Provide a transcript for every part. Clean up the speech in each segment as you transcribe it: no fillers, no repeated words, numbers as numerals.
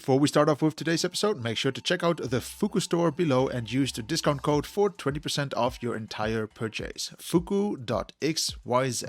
Before we start off with today's episode, make sure to check out the Fuku store below and use the discount code for 20% off your entire purchase. Fuku.xyz.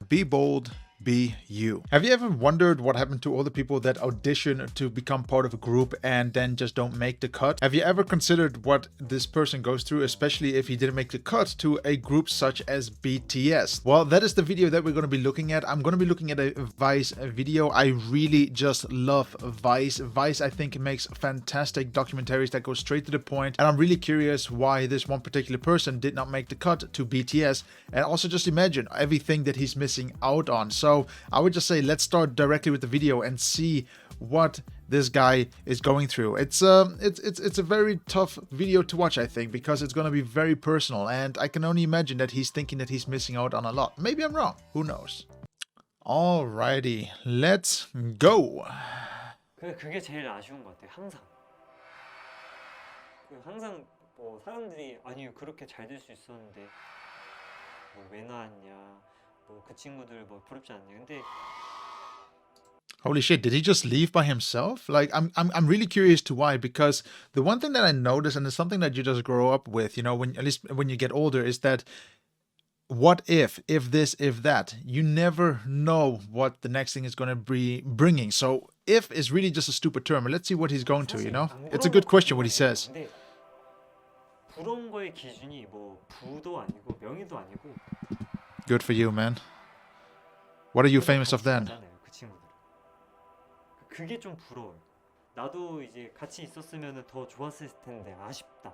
Be bold. Be you. Have you ever wondered what happened to all the people that audition to become part of a group and then just don't make the cut? Have you ever considered what this person goes through, especially if he didn't make the cut to a group such as BTS? Well, that is the video that we're going to be looking at. I'm going to be looking at a Vice video. I really just love Vice. Vice, I think, makes fantastic documentaries that go straight to the point, and I'm really curious why this one particular person did not make the cut to BTS, and also just imagine everything that he's missing out on. So I would just say let's start directly with the video and see what this guy is going through. It's a very tough video to watch, I think, because it's going to be very personal, and I can only imagine that he's thinking that he's missing out on a lot. Maybe I'm wrong. Who knows? Alrighty, let's go. 그게 제일 아쉬운 것 같아요. 항상 뭐 사람들이 아니 그렇게 잘 될 수 있었는데 뭐 왜 나왔냐. 그 친구들 뭐 부럽지 않냐. 근데 Holy shit, did he just leave by himself? Like, I'm really curious to why, because the one thing that I noticed, and it's something that you just grow up with, you know, when, at least when you get older, is that what if this, if that, you never know what the next thing is going to be bringing. So if is really just a stupid term. Let's see what he's going to, you know? It's a good question what he says. 부러운 거의 기준이 뭐 부도 아니고 명예도 아니고. Good for you, man. What are you famous of then? 그 친구들. 그게 좀 부러워요. 나도 이제 같이 있었으면 더 좋았을 텐데 아쉽다.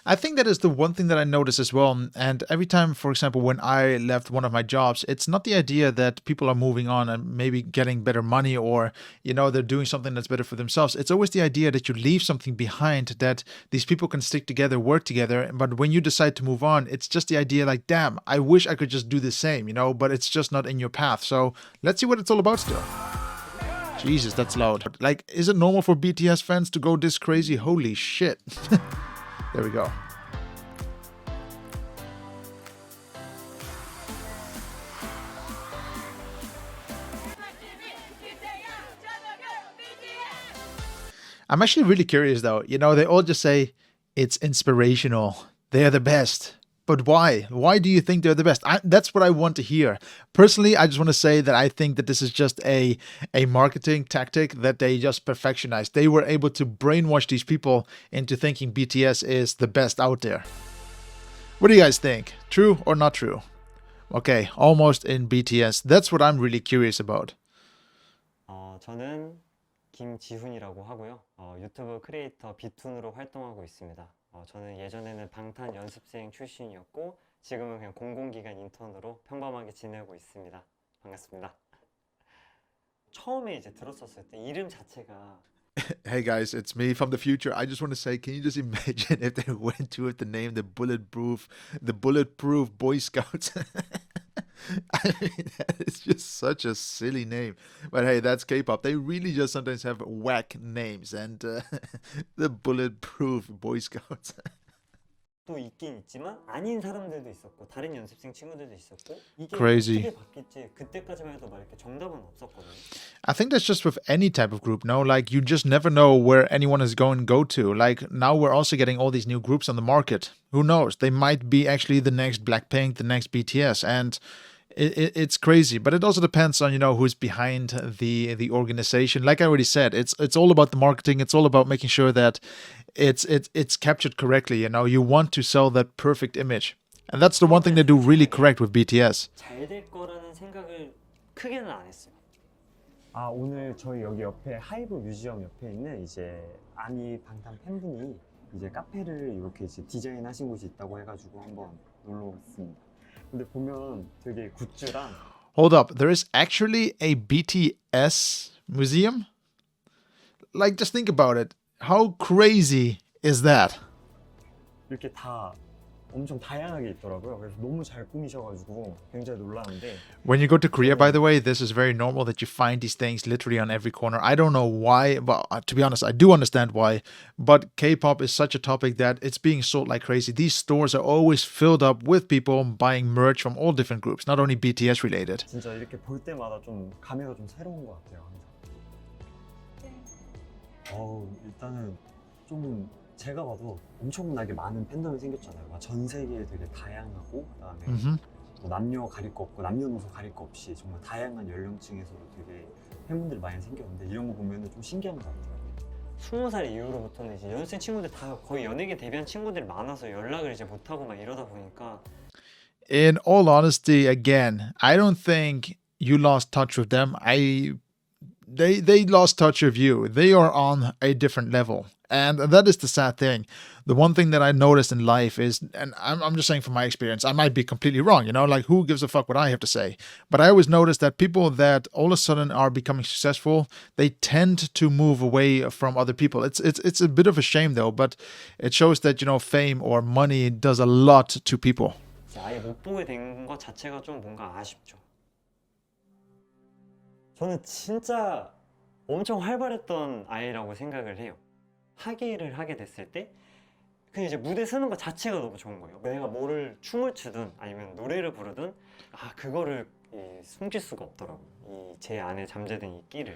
I think that is the one thing that I notice as well. And every time, for example, when I left one of my jobs, it's not the idea that people are moving on and maybe getting better money or, you know, they're doing something that's better for themselves. It's always the idea that you leave something behind, that these people can stick together, work together. But when you decide to move on, it's just the idea like, damn, I wish I could just do the same, you know, but it's just not in your path. So let's see what it's all about still. Jesus, that's loud. Like, is it normal for BTS fans to go this crazy? Holy shit. There we go. I'm actually really curious though. You know, they all just say it's inspirational. They're the best. But why? Why do you think they're the best? That's what I want to hear. Personally, I just want to say that I think that this is just a marketing tactic that they just perfectionized. They were able to brainwash these people into thinking BTS is the best out there. What do you guys think? True or not true? Okay, almost in BTS. That's what I'm really curious about. 저는 김지훈이라고 하고요. 유튜브 크리에이터 비툰으로 활동하고 있습니다. 저는 예전에는 방탄 연습생 출신이었고 지금은 그냥 공공기관 인턴으로 평범하게 지내고 있습니다. 반갑습니다. 처음에 이제 들었었을 때 이름 자체가 Hey guys, it's me from the future. I just want to say, can you just imagine if they went to with the name the Bulletproof Boy Scouts? I mean, that is just such a silly name. But hey, that's K-pop. They really just sometimes have whack names. And the Bulletproof Boy Scouts. 또 있긴 있지만 아닌 사람들도 있었고 다른 연습생 친구들도 있었고 이게 Crazy. 어떻게 바뀔지 그때까지만 해도 막 이렇게 정답은 없었거든요. I think that's just with any type of group, no? Like, you just never know where anyone is going to go to. Like, now we're also getting all these new groups on the market. Who knows? They might be actually the next Blackpink, the next BTS, and it's crazy. But it also depends on, you know, who's behind the organization. Like I already said, it's all about the marketing. It's all about making sure that it's captured correctly. You know, you want to sell that perfect image, and that's the one thing they do really correct with BTS. 잘 될 거라는 생각을 크게는 안 했어요. 오늘 저희 여기 옆에 하이브 뮤지엄 옆에 있는 이제 아미 방탄 팬분이 이제 카페를 이렇게 이제 디자인하신 곳이 있다고 해가지고 한번 놀러 왔습니다. 근데 보면 되게 굿즈랑 Hold up, there is actually a BTS museum? Like, just think about it. How crazy is that? 이렇게 다 엄청 다양하게 있더라고요. 그래서 너무 잘 꾸미셔가지고 굉장히 놀라는데 When you go to Korea, by the way, this is very normal that you find these things literally on every corner. I don't know why, but to be honest, I do understand why. But K-pop is such a topic that it's being sold like crazy. These stores are always filled up with people buying merch from all different groups, not only BTS related. 진짜 이렇게 볼 때마다 좀 감회가 좀 새로운 것 같아요. 일단은 좀 제가 봐도 엄청나게 많은 팬덤이 생겼잖아요. 전 세계에 되게 다양하고 그다음에 뭐 남녀 가릴 거 없고 남녀노소 가릴 거 없이 정말 다양한 연령층에서도 되게 팬분들이 많이 생겼는데 이런 거 보면은 좀 신기한 것 같아요. 20살 이후로부터는 이제 연습생 친구들 다 거의 연예계 데뷔한 친구들이 많아서 연락을 이제 못 하고 막 이러다 보니까 In all honesty, again, I don't think you lost touch with them. They lost touch of you. They are on a different level. And that is the sad thing. The one thing that I noticed in life is, and I'm just saying from my experience, I might be completely wrong, you know, like who gives a fuck what I have to say? But I always notice that people that all of a sudden are becoming successful, they tend to move away from other people. It's a bit of a shame though, but it shows that, you know, fame or money does a lot to people. 아예 못 보게 된 것 자체가 좀 뭔가 아쉽죠. 저는 진짜 엄청 활발했던 아이라고 생각을 해요. 학예를 하게 됐을 때 그냥 이제 무대 서는 것 자체가 너무 좋은 거예요. 내가 뭐를 춤을 추든 아니면 노래를 부르든 그거를 숨길 수가 없더라고요. 제 안에 잠재된 이 끼를.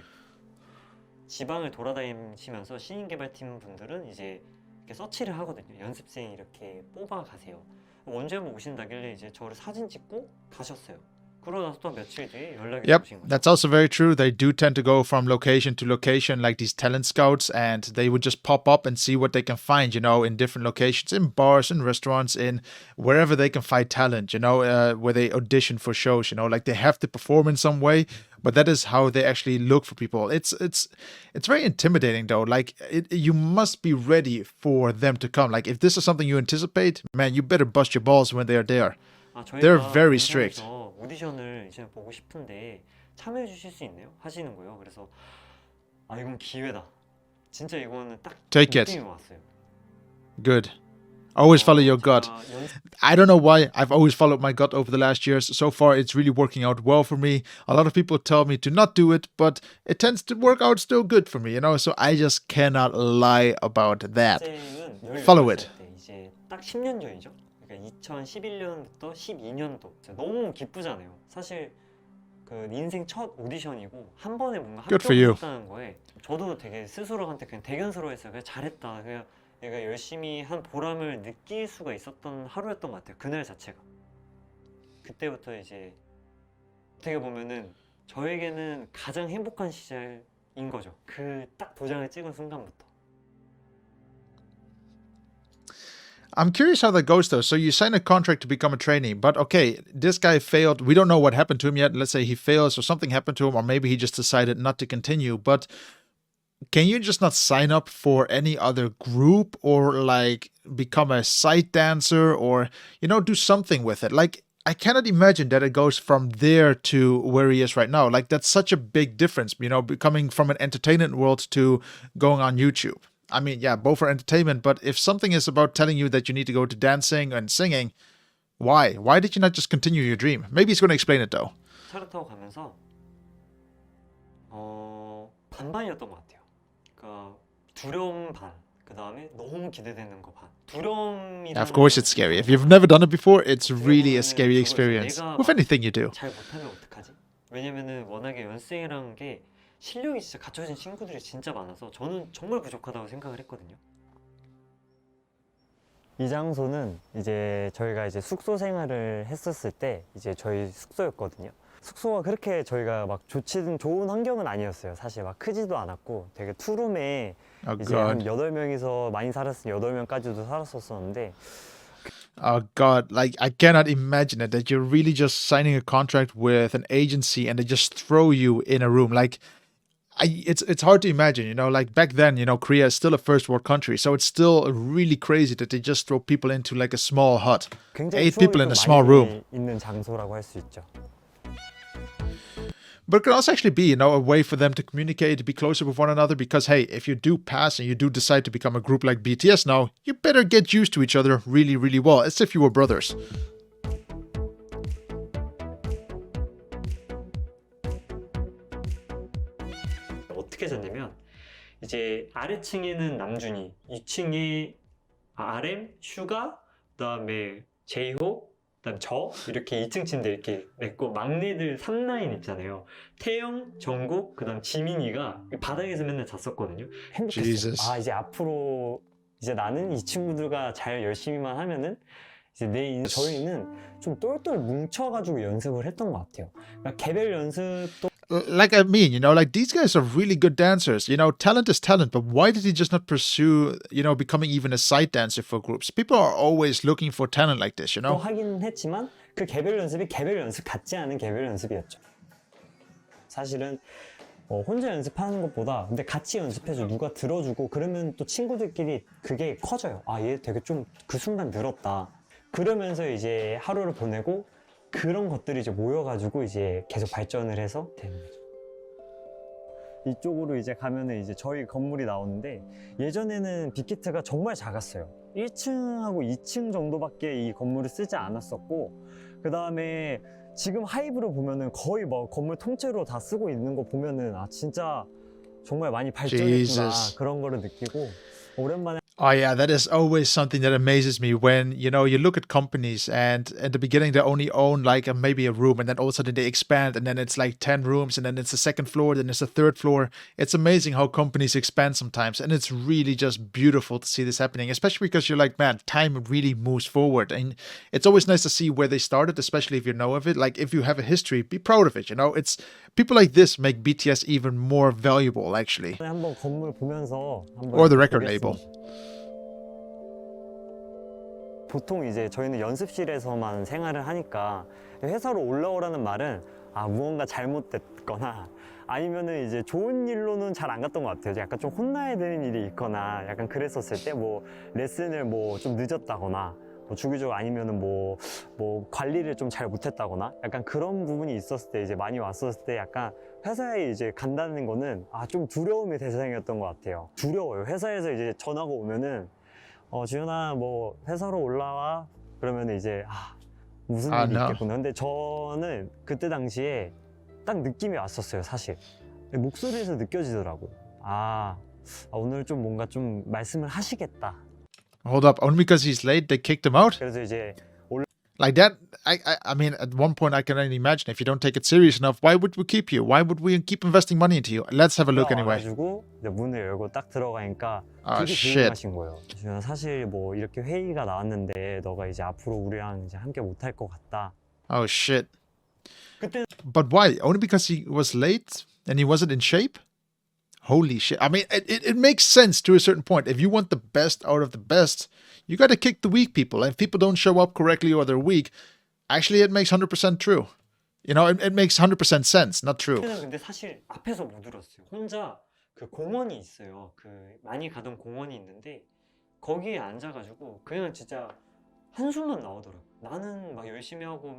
지방을 돌아다니시면서 신인 개발팀 분들은 이제 이렇게 서치를 하거든요. 연습생 이렇게 뽑아 가세요. 언제 한번 오신다길래 이제 저를 사진 찍고 가셨어요. 그러고 나서 또 며칠 뒤에 연락이 Yep, 오신 거예요. that's also very true. They do tend to go from location to location like these talent scouts, and they would just pop up and see what they can find, you know, in different locations, in bars, in restaurants, in wherever they can find talent, you know, where they audition for shows, you know, like they have to perform in some way, but that is how they actually look for people. It's very intimidating though. Like you must be ready for them to come. Like if this is something you anticipate, man, you better bust your balls when they are there. They're very strict. 오디션을 이제 보고 싶은데 참여해 주실 수 있나요? 하시는 거예요. 그래서 이건 기회다. 진짜 이거는 딱 Take it. 느낌이 왔어요. Good. Always follow your gut. I don't know why. I've always followed my gut over the last years. So far, it's really working out well for me. A lot of people tell me to not do it, but it tends to work out still good for me, you know? So I just cannot lie about that. Follow it. 이제 딱 10년 전이죠. 그러니까 2011년부터 12년도. 너무 기쁘잖아요. 사실 그 인생 첫 오디션이고 한 번에 뭔가 합격했다는 거에 저도 되게 스스로한테 그냥 대견스러워했어요. 그냥 잘했다. 그냥 내가 열심히 한 보람을 느낄 수가 있었던 하루였던 것 같아요. 그날 자체가. 그때부터 이제 어떻게 보면은 저에게는 가장 행복한 시절인 거죠. 그 딱 도장을 찍은 순간부터. I'm curious how that goes though. So you sign a contract to become a trainee, but okay, this guy failed. We don't know what happened to him yet. Let's say he fails or something happened to him, or maybe he just decided not to continue. But can you just not sign up for any other group or like become a side dancer or, you know, do something with it? Like, I cannot imagine that it goes from there to where he is right now. Like, that's such a big difference, you know, coming from an entertainment world to going on YouTube. I mean, yeah, both for entertainment, but if something is about telling you that you need to go to dancing and singing, why? Why did you not just continue your dream? Maybe he's going to explain it though. 차를 타고 가면서 반반이었던 것 같아요. 그러니까 두려움 반, 그 다음에 너무 기대되는 거 반. 두려움이 Of course it's scary. If you've never done it before, it's really a scary experience. With anything you do. 잘 못하면 어떡하지? 왜냐면은 워낙에 연습생이라는 게 실력이 진짜 갖춰진 친구들이 진짜 많아서 저는 정말 부족하다고 생각을 했거든요. 이 장소는 이제 저희가 이제 숙소 생활을 했었을 때 이제 저희 숙소였거든요. 숙소가 그렇게 저희가 막 좋은 환경은 아니었어요. 사실 막 크지도 않았고 되게 투룸에 이제 한 8명이서 많이 살았으니 8명까지도 살았었는데 Oh God, like I cannot imagine it that you're really just signing a contract with an agency and they just throw you in a room. Like it's hard to imagine, you know, like back then, you know, Korea is still a first world country. So it's still really crazy that they just throw people into like a small hut. 8 people in a small room. 있는 장소라고 할 수 있죠. But it can also actually be, a way for them to communicate, to be closer with one another. Because, hey, if you do pass and you do decide to become a group like BTS now, you better get used to each other really, really well, as if you were brothers. 어떻게 잤냐면 이제 아래층에는 남준이, 2층에 RM, 슈가, 그다음에 제이홉, 그다음 저 이렇게 2층 침대 이렇게 냈고 막내들 3라인 있잖아요. 태영, 정국, 그다음 지민이가 바닥에서 맨날 잤었거든요. 행복했어요. Jesus. 아 이제 앞으로 이제 나는 이 친구들과 잘 열심히만 하면은 이제 저희는 좀 똘똘 뭉쳐가지고 연습을 했던 것 같아요. 그러니까 개별 연습도 Like I mean, like these guys are really good dancers. Talent is talent, but why did he just not pursue, becoming even a side dancer for groups? People are always looking for talent like this, 또 하긴 했지만 그 개별 연습이 개별 연습 같지 않은 개별 연습이었죠. 사실은 혼자 연습하는 것보다 근데 같이 연습해줘 누가 들어주고 그러면 또 친구들끼리 그게 커져요. 아, 얘 되게 좀 그 순간 늘었다. 그러면서 이제 하루를 보내고 그런 것들이 이제 모여가지고 이제 계속 발전을 해서 되는 거죠. 이쪽으로 이제 가면은 이제 저희 건물이 나오는데 예전에는 빅히트가 정말 작았어요. 1층하고 2층 정도밖에 이 건물을 쓰지 않았었고 그 다음에 지금 하이브로 보면은 거의 뭐 건물 통째로 다 쓰고 있는 거 보면은 아 진짜 정말 많이 발전했구나 그런 거를 느끼고 오랜만에 Oh yeah, that is always something that amazes me when, you look at companies and at the beginning they only own like maybe a room and then all of a sudden they expand and then it's like 10 rooms and then it's the second floor, then it's the third floor. It's amazing how companies expand sometimes and it's really just beautiful to see this happening, especially because you're like, man, time really moves forward and it's always nice to see where they started, especially if you know of it. Like if you have a history, be proud of it, It's people like this make BTS even more valuable actually. 한번 건물 보면서 Or the record label. 보통 이제 저희는 연습실에서만 생활을 하니까 회사로 올라오라는 말은 아 무언가 잘못됐거나 아니면은 이제 좋은 일로는 잘 안 갔던 것 같아요. 약간 좀 혼나야 되는 일이 있거나 약간 그랬었을 때 뭐 레슨을 뭐 좀 늦었다거나 뭐 주기적으로 아니면은 뭐 관리를 좀 잘 못했다거나 약간 그런 부분이 있었을 때 이제 많이 왔었을 때 약간 회사에 이제 간다는 거는 아 좀 두려움의 대상이었던 것 같아요. 두려워요. 회사에서 이제 전화가 오면은 지훈아 뭐 회사로 올라와 그러면 이제 무슨 일이 있겠구나. 근데 저는 그때 당시에 딱 느낌이 왔었어요. 사실 목소리에서 느껴지더라고요. 오늘 좀 뭔가 좀 말씀을 하시겠다. Hold up, only because he's late they kicked him out? 그래서 이제 like that, I mean, at one point I can only imagine if you don't take it serious enough, why would we keep you? Why would we keep investing money into you? Let's have a look anyway. 가지고 문을 열고 딱 들어가니까 되게 shit. 조용하신 거예요. 사실 뭐 이렇게 회의가 나왔는데 너가 이제 앞으로 우리랑 이제 함께 못할 것 같다. Oh shit. 그때 But why? Only because he was late and he wasn't in shape? Holy shit. I mean, it makes sense to a certain point. If you want the best out of the best, you got to kick the weak people. And if people don't show up correctly or they're weak, actually it makes 100% true. It makes 100% sense, not true. 근데 사실 앞에서 못 들었어요. 혼자 그 공원이 있어요. 그 많이 가던 공원이 있는데 거기에 앉아가지고 그냥 진짜 한숨만 나오더라고. 나는 막 열심히 하고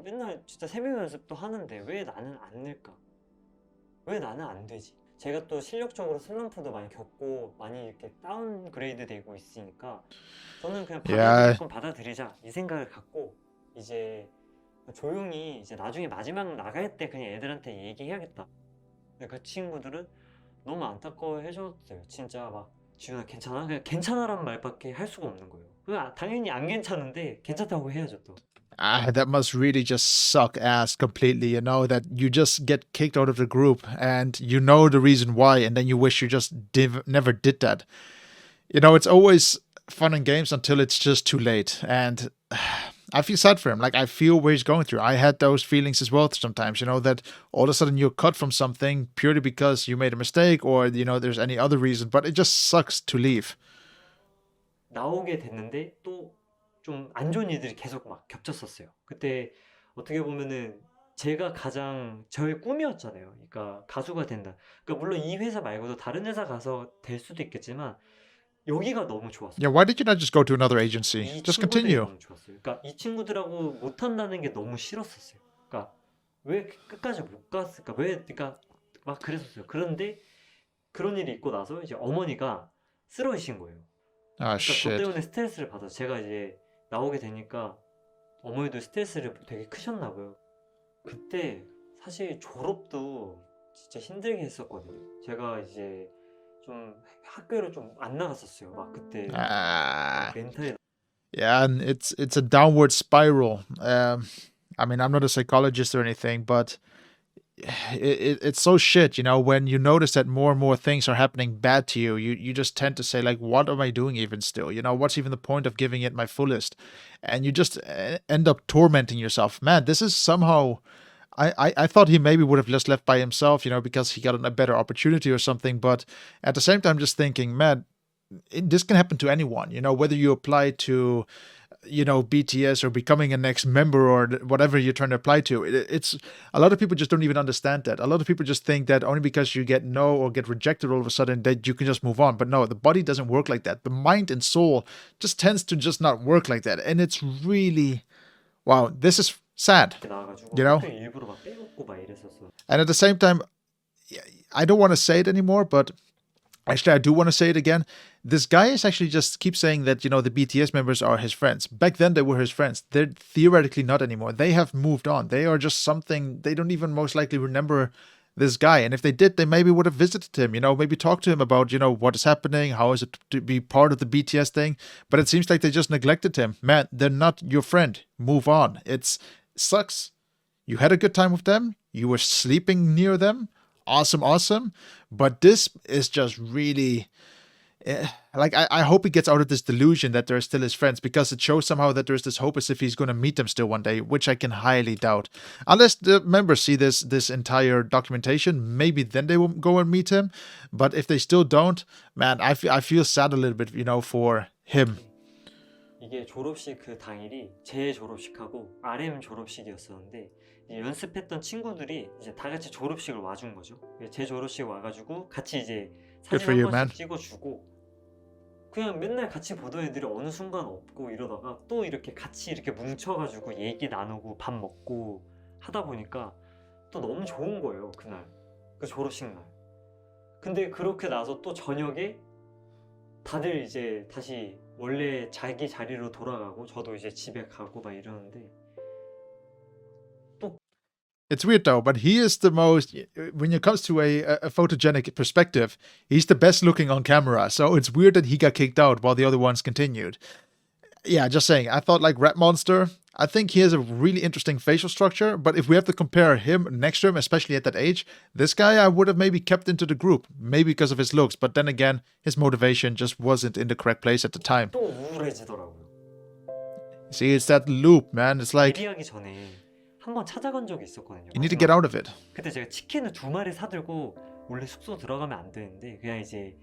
맨날 진짜 새벽 연습도 하는데 왜 나는 안 늘까? 왜 나는 안 되지? 제가 또 실력적으로 슬럼프도 많이 겪고 많이 이렇게 다운그레이드 되고 있으니까 저는 그냥 받아들이자 이 생각을 갖고 이제 조용히 이제 나중에 마지막 나갈 때 그냥 애들한테 얘기해야겠다. 근데 그 친구들은 너무 안타까워 해줬어요. 진짜 막 지훈아 괜찮아? 그냥 괜찮아란 말밖에 할 수가 없는 거예요. 당연히 안 괜찮은데 괜찮다고 해야죠 또. That must really just suck ass completely, that you just get kicked out of the group and you know the reason why and then you wish you just never did that. It's always fun and games until it's just too late. And I feel sad for him. Like, I feel where he's going through. I had those feelings as well sometimes, that all of a sudden you're cut from something purely because you made a mistake or, there's any other reason, but it just sucks to leave. 나오게 됐는데 또 좀 안 좋은 일들이 계속 막 겹쳤었어요. 그때 어떻게 보면은 제가 가장 저의 꿈이었잖아요. 그러니까 가수가 된다. 그러니까 물론 이 회사 말고도 다른 회사 가서 될 수도 있겠지만 여기가 너무 좋았어요. Yeah, why did you not just go to another agency? Just continue. 너무 좋았어요. 그러니까 이 친구들하고 못한다는 게 너무 싫었었어요. 그러니까 왜 끝까지 못 갔을까? 왜 그러니까 막 그랬었어요. 그런데 그런 일이 있고 나서 이제 어머니가 쓰러지신 거예요. Oh 그러니까 저 shit. 때문에 스트레스를 받아서 제가 이제 나오게 되니까 어머니도 스트레스를 되게 크셨나 봐요. 그때 사실 졸업도 진짜 힘들게 했었거든요. 제가 이제 좀 학교를 좀 안 나갔었어요. 막 그때 Ah. 멘탈이 Yeah, and it's a downward spiral. I mean, I'm not a psychologist or anything, but it's so shit, you know, when you notice that more and more things are happening bad to you, you just tend to say like, what am I doing even still? You know, what's even the point of giving it my fullest? And you just end up tormenting yourself. Man, this is somehow I thought he maybe would have just left by himself, you know, because he got a better opportunity or something. But at the same time, just thinking, man, this can happen to anyone, you know, whether you apply to, you know, BTS or becoming a next member or whatever you're trying to apply to. It's a lot of people just don't even understand that. A lot of people just think that only because you get no or get rejected all of a sudden that you can just move on. But no, the body doesn't work like that. The mind and soul just tends to just not work like that. And it's really, wow, this is sad, 나와가지고 you know? 학교 일부러 막 빼먹고 막 이랬었어. And at the same time, I don't want to say it anymore, but actually, I do want to say it again. This guy is actually just keep saying that, you know, the BTS members are his friends. Back then, they were his friends. They're theoretically not anymore. They have moved on. They are just something, they don't even most likely remember this guy. And if they did, they maybe would have visited him, you know, maybe talked to him about, you know, what is happening, how is it to be part of the BTS thing. But it seems like they just neglected him. Man, they're not your friend. Move on. It sucks. You had a good time with them. You were sleeping near them. Awesome, awesome. But this is just really like I hope he gets out of this delusion that they're still his friends, because it shows somehow that there's this hope as if he's going to meet them still one day, which I can highly doubt. Unless the members see this entire documentation, maybe then they will go and meet him. But if they still don't, man, I feel sad a little bit, you know, for him. 이게 졸업식 그 당일이 제 졸업식하고 RM 졸업식이었었는데 이제 연습했던 친구들이 이제 다 같이 졸업식을 와준 거죠. 제 졸업식 와가지고 같이 이제 Good 사진 for 한 you, man. 번씩 찍어주고 그냥 맨날 같이 보던 애들이 어느 순간 없고 이러다가 또 이렇게 같이 이렇게 뭉쳐가지고 얘기 나누고 밥 먹고 하다 보니까 또 너무 좋은 거예요, 그날. 그 졸업식 날. 근데 그렇게 나서 또 저녁에 다들 이제 다시 원래 자기 자리로 돌아가고 저도 이제 집에 가고 막 이러는데 또 It's weird though, but he is the most, when it comes to a photogenic perspective, he's the best looking on camera. So it's weird that he got kicked out while the other ones continued. Yeah, just saying. I thought like Rat Monster, I think he has a really interesting facial structure, but if we have to compare him next to him, especially at that age, this guy I would have maybe kept into the group, maybe because of his looks, but then again, his motivation just wasn't in the correct place at the time. 또 우울해지더라고요. See, it's that loop, man. It's like, 데뷔하기 전에 한번 찾아간 적이 있었거든요. you need to get out of it. 그때 제가 치킨을 2마리 사들고 원래 숙소 들어가면 안 되는데 그냥 이제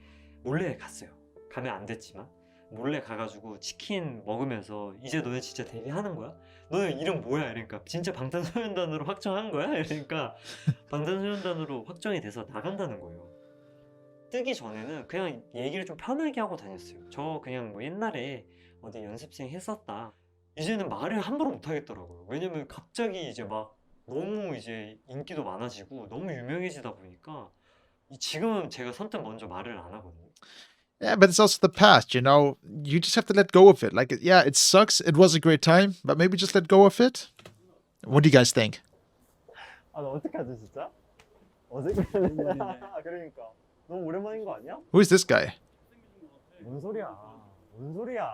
몰래 갔어요. 가면 안 됐지만 몰래 가가지고 치킨 먹으면서 이제 너네 진짜 데뷔하는 거야? 너네 이름 뭐야? 이러니까 진짜 방탄소년단으로 확정한 거야? 이러니까 방탄소년단으로 확정이 돼서 나간다는 거예요. 뜨기 전에는 그냥 얘기를 좀 편하게 하고 다녔어요. 저 그냥 뭐 옛날에 어디 연습생 했었다. 이제는 말을 함부로 못 하겠더라고요. 왜냐면 갑자기 이제 막 너무 이제 인기도 많아지고 너무 유명해지다 보니까 지금은 제가 선뜻 먼저 말을 안 하거든요. Yeah, but it's also the past, you know? You just have to let go of it. Like, yeah, it sucks. It was a great time, but maybe just let go of it. What do you guys think? 아, 나 어떡하지 진짜? 그러니까 너무 오랜만인 거 아니야? Who is this guy? 뭔 소리야? 뭔 소리야?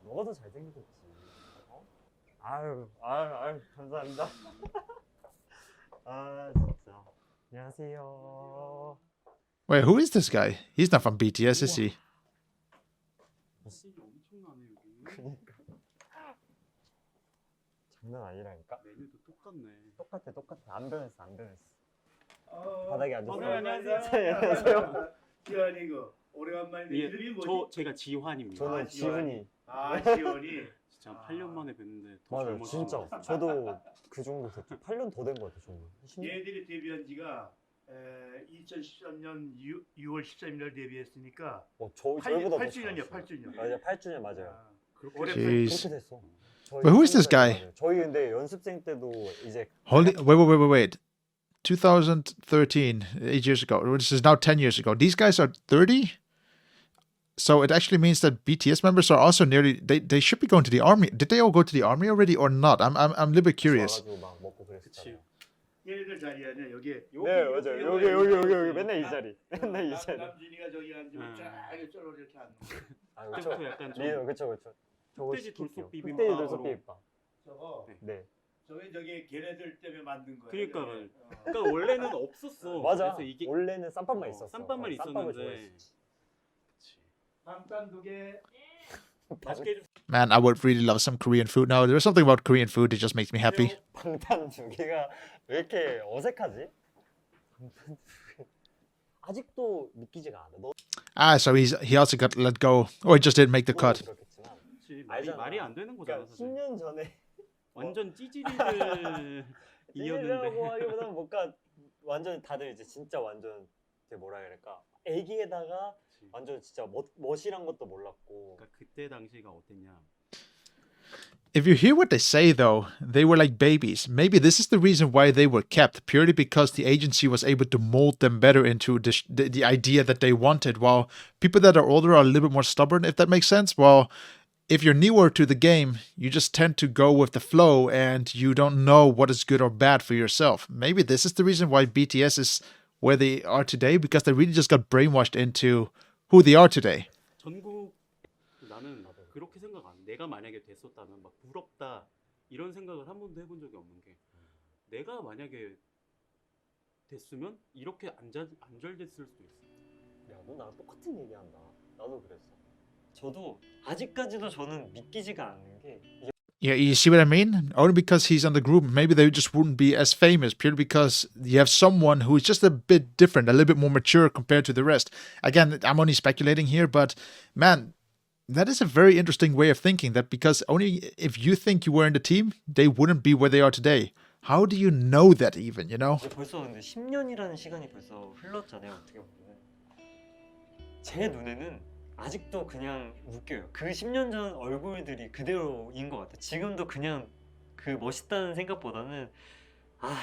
너가 더 잘생겼지. 어? 아유, 감사합니다. 아, 진짜. 안녕하세요. Wait, who is this guy? He's not from BTS, is he? 그니까. 장난 아니라니까? 메뉴도 똑같네. 똑같아. 안 변했어. 바닥에 앉았어. 안녕하세요. 지환이고 오래간만에 예, 이름이 뭐지? 제가 지환입니다. 저는 지훈이. 지환이. 진짜 8년 만에 뵀는데 더 맞아요, 젊어졌어요. 진짜. 저도 그 정도 됐죠. 8년 더 된 것 같아요, 저는. 얘들이 데뷔한 지가 2013년 6월 13일 데뷔했으니까 저희보다 8주년이야, 8주년. 맞아요, 8주년 맞아요. 올해 Jeez. 그렇게 됐어. But who is this guy? 저희 근데 연습생 때도 이제 Holy, wait. 2013, 8 years ago, which is now 10 years ago. These guys are 30? So it actually means that BTS members are also nearly, they should be going to the army. Did they all go to the army already or not? I'm a little bit curious. 와가지고 막 먹고 그랬었잖아요. 얘네들 자리 아니야 여기. 네 맞아요. 여기 맨날 이 자리. 맨날 이 자리. 남준이가 저기 앉으면 쫙 이렇게 쫄로 이렇게 앉는 거. 아 그때부터 약간 좀 그쵸. 저거 흑돼지 시킬게요. 돌솥 흑돼지 비빔밥으로. 돌솥 비빔밥. 저거 네. 저기 걔네들 때문에 만든 거야. 그러니까 저게. 그러니까 원래는 없었어. 맞아. 그래서 이게 원래는 쌈밥만 있었어. 쌈밥만 쌈밥을 있었는데 빵단 두 개. 맛있게 좀 Man, I would really love some Korean food now. There's something about Korean food that just makes me happy. 방탄 두 개가 왜 이렇게 어색하지? 아직도 믿기지가 않아. 너 Ah, so he also got let go. Or he just didn't make the cut. 그렇겠지만 그렇지, 알잖아. 말이 안 되는 거잖아 그러니까 사실. 10년 전에 완전 찌질이들 찌질이라고 이었는데 하기보다는 뭔가 완전 다들 이제 진짜 완전 이제 뭐라 해야 될까? 애기에다가 완전 진짜 멋이란 것도 몰랐고. 그러니까 그때 당시가 어땠냐? If you hear what they say, though, they were like babies. Maybe this is the reason why they were kept, purely because the agency was able to mold them better into the idea that they wanted, while people that are older are a little bit more stubborn, if that makes sense. Well, if you're newer to the game, you just tend to go with the flow and you don't know what is good or bad for yourself. Maybe this is the reason why BTS is where they are today, because they really just got brainwashed into who they are today. 전국 나는 그렇게 생각 안 해. 내가 만약에 됐었다면 막 부럽다 이런 생각을 한 번도 해본 적이 없는 게 내가 만약에 됐으면 이렇게 안절됐을 수도 있어. 야, 너 나랑 똑같은 얘기한다. 나도 그랬어. 저도 아직까지도 저는 믿기지가 않는 게 이게 Yeah, you see what I mean? Only because he's on the group, maybe they just wouldn't be as famous, purely because you have someone who is just a bit different, a little bit more mature compared to the rest. Again, I'm only speculating here, but man, that is a very interesting way of thinking, that because only if you think you were in the team, they wouldn't be where they are today. How do you know that even, you know? 벌써 근데 10년이라는 시간이 벌써 흘렀잖아요. 어떻게 보면 제 눈에는 아직도 그냥 웃겨요. 그 10년 전 얼굴들이 그대로인 것 같아. 지금도 그냥 그 멋있다는 생각보다는 아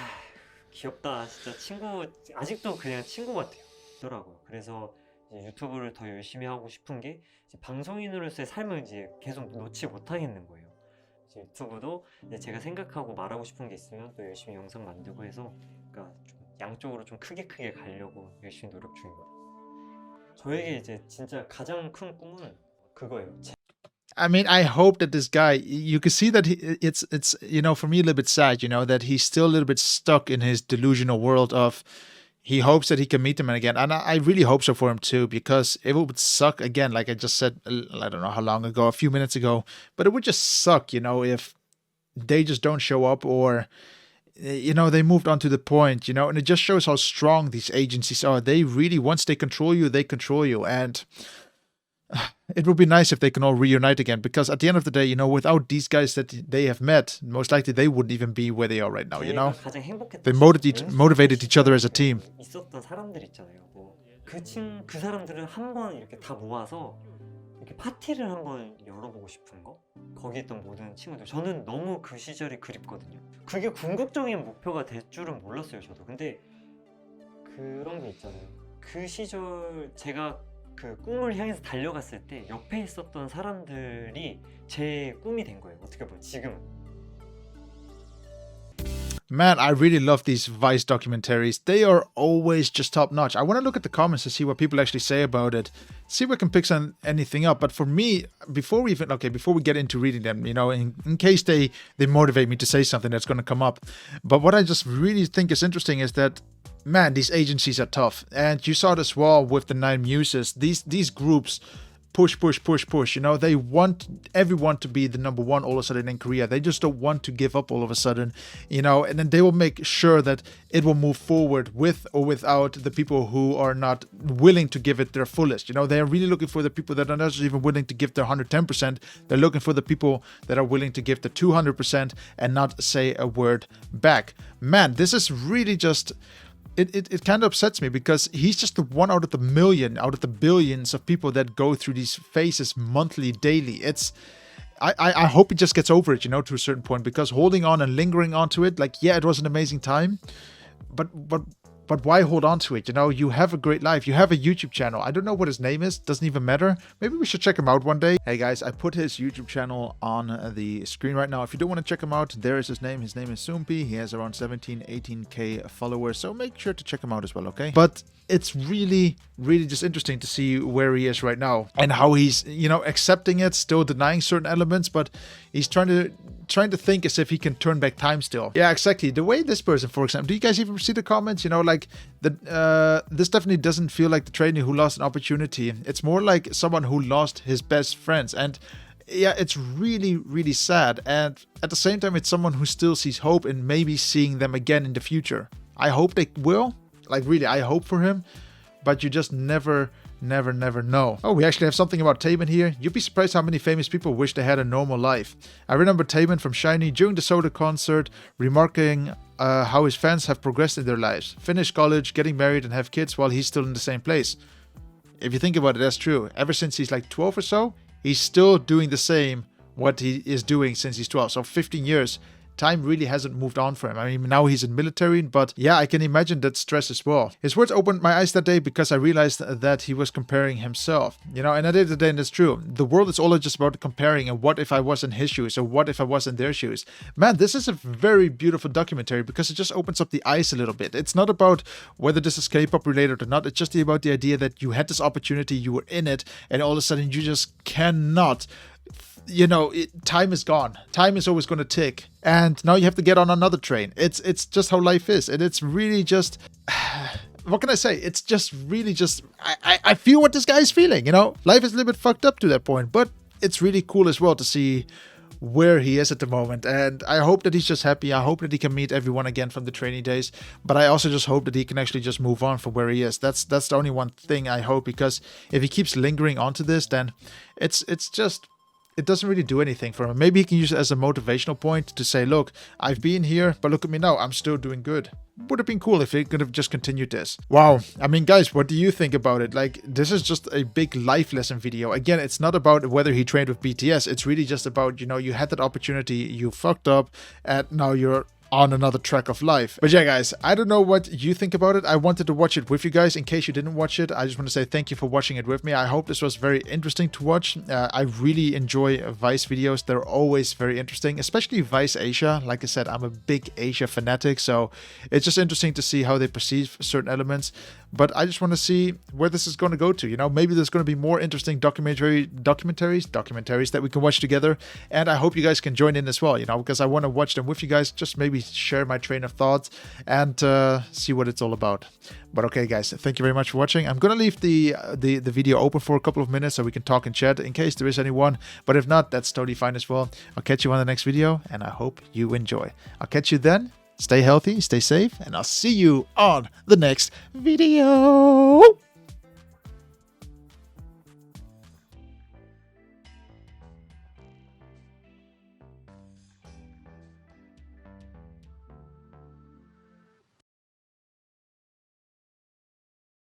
귀엽다 진짜 친구 아직도 그냥 친구 같아요. 더라고요. 그래서 이제 유튜브를 더 열심히 하고 싶은 게 이제 방송인으로서의 삶을 이제 계속 놓지 못하겠는 거예요. 이제 유튜브도 이제 제가 생각하고 말하고 싶은 게 있으면 또 열심히 영상 만들고 해서 그러니까 좀 양쪽으로 좀 크게 가려고 열심히 노력 중인 거예요. 저에게 이제 진짜 가장 큰 꿈은 그거예요. I mean, I hope that this guy, you can see that it's you know, for me a little bit sad, you know, that he's still a little bit stuck in his delusional world of he hopes that he can meet them again. And I really hope so for him too, because it would suck again, like I just said, I don't know how long ago, a few minutes ago, but it would just suck, you know, if they just don't show up or, you know, they moved on to the point, you know, and it just shows how strong these agencies are. They really, once they control you, they control you. And it would be nice if they can all reunite again, because at the end of the day, you know, without these guys that they have met, most likely they wouldn't even be where they are right now, you know? They motivated each other as a team. 있었던 사람들 있잖아요. 뭐 그 사람들을 한번 이렇게 다 모아서 이렇게 파티를 한번 열어보고 싶은 거. 거기 있던 모든 친구들. 저는 너무 그 시절이 그립거든요. 그게 궁극적인 목표가 될 줄은 몰랐어요, 저도. 근데 그런 게 있잖아요. 그 시절 제가 그 꿈을 향해서 달려갔을 때 옆에 있었던 사람들이 제 꿈이 된 거예요. 어떻게 보면 지금은. Man, I really love these Vice documentaries. They are always just top notch. I want to look at the comments to see what people actually say about it. See if we can pick anything up. But for me, before we get into reading them, you know, in case they motivate me to say something that's going to come up. But what I just really think is interesting is that, man, these agencies are tough. And you saw it as well with the 9 Muses. These groups push. You know, they want everyone to be the number one all of a sudden in Korea. They just don't want to give up all of a sudden, you know, and then they will make sure that it will move forward with or without the people who are not willing to give it their fullest. You know, they are really looking for the people that are not even willing to give their 110%. They're looking for the people that are willing to give the 200% and not say a word back. Man, this is really just... It kind of upsets me, because he's just the one out of the million, out of the billions of people that go through these phases monthly, daily. I hope he just gets over it, you know, to a certain point, because holding on and lingering onto it, like, yeah, it was an amazing time, but why hold on to it? You know, you have a great life. You have a YouTube channel. I don't know what his name is. Doesn't even matter. Maybe we should check him out one day. Hey guys, I put his YouTube channel on the screen right now. If you don't want to check him out, there is his name. His name is Soompi. He has around 18K followers. So make sure to check him out as well, okay? But it's really just interesting to see where he is right now and how he's, you know, accepting it, still denying certain elements, but he's trying to think as if he can turn back time still. Yeah, exactly. The way this person, for example, do you guys even see the comments? You know, like this definitely doesn't feel like the trainee who lost an opportunity. It's more like someone who lost his best friends. And yeah, it's really sad. And at the same time, it's someone who still sees hope in maybe seeing them again in the future. I hope they will. Like, really, I hope for him. But you just never know. Oh, we actually have something about Taemin here. You'd be surprised how many famous people wish they had a normal life. I remember Taemin from SHINee during the Soda concert remarking how his fans have progressed in their lives. Finished college, getting married and have kids while he's still in the same place. If you think about it, that's true. Ever since he's like 12 or so, he's still doing the same what he is doing since he's 12. So 15 years. Time really hasn't moved on for him. I mean, now he's in military, but yeah, I can imagine that stress as well. His words opened my eyes that day because I realized that he was comparing himself. You know, and at the end of the day, that's true. The world is all just about comparing, and what if I was in his shoes, or what if I was in their shoes? Man, this is a very beautiful documentary because it just opens up the eyes a little bit. It's not about whether this is K-pop related or not. It's just about the idea that you had this opportunity, you were in it, and all of a sudden you just cannot. You know, time is gone. Time is always going to tick. And now you have to get on another train. It's just how life is. And it's really just... What can I say? It's just really just... I feel what this guy is feeling, you know? Life is a little bit fucked up to that point. But it's really cool as well to see where he is at the moment. And I hope that he's just happy. I hope that he can meet everyone again from the training days. But I also just hope that he can actually just move on from where he is. That's the only one thing I hope. Because if he keeps lingering onto this, then it's just... It doesn't really do anything for him. Maybe he can use it as a motivational point to say, look, I've been here, but look at me now. I'm still doing good. Would have been cool if he could have just continued this. Wow. I mean, guys, what do you think about it? Like, this is just a big life lesson video. Again, it's not about whether he trained with BTS. It's really just about, you know, you had that opportunity, you fucked up, and now you're on another track of life. But yeah, guys, I don't know what you think about it. I wanted to watch it with you guys. In case you didn't watch it, I just want to say thank you for watching it with me. I hope this was very interesting to watch. I really enjoy Vice videos. They're always very interesting, especially Vice Asia. Like I said, I'm a big Asia fanatic, so it's just interesting to see how they perceive certain elements. But I just want to see where this is going to go to. You know, maybe there's going to be more interesting documentaries that we can watch together. And I hope you guys can join in as well, you know, because I want to watch them with you guys. Just maybe share my train of thoughts and see what it's all about. But okay, guys, thank you very much for watching. I'm going to leave the video open for a couple of minutes so we can talk and chat in case there is anyone. But if not, that's totally fine as well. I'll catch you on the next video and I hope you enjoy. I'll catch you then. Stay healthy, stay safe, and I'll see you on the next video.